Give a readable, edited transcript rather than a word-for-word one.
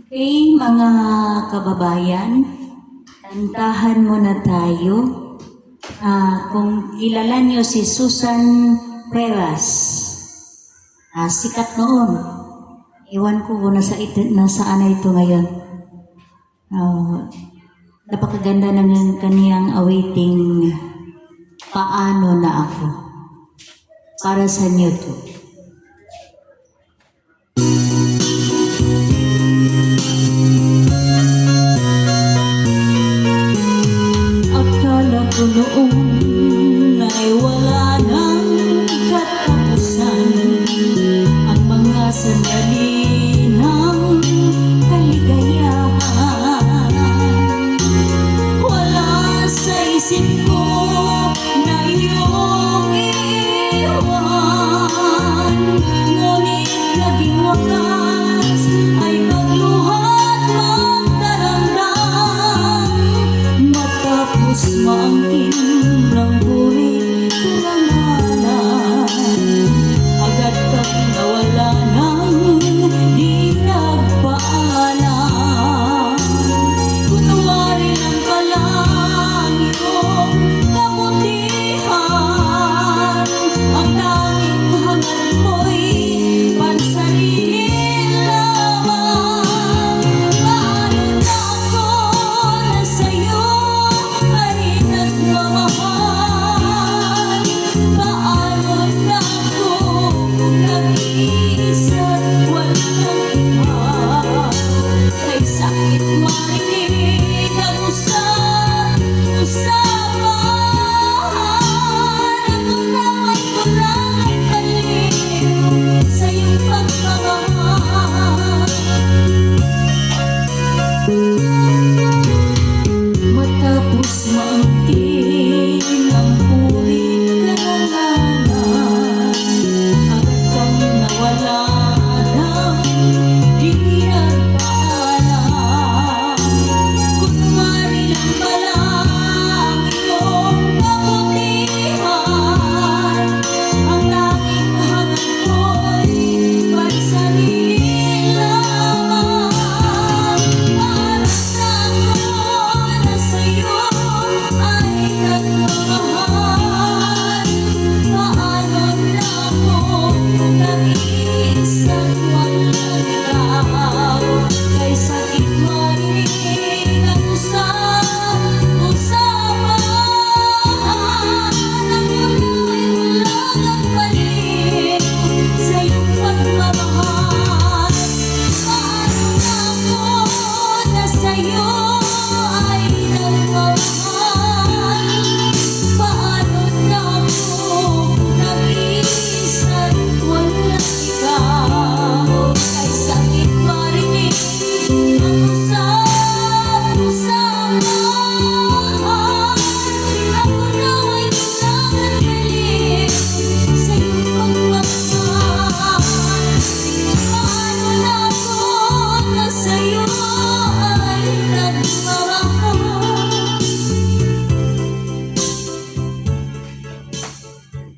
Okay, mga kababayan, kantahan muna tayo. Kung kilala niyo si Susan Cuevas, sikat noon. Iwan ko kung nasaan na ito ngayon. Napakaganda ng kaniyang awiting Paano na Ako. Para sa YouTube. Akala ko noon ay wala nang katapusan ang mga sandali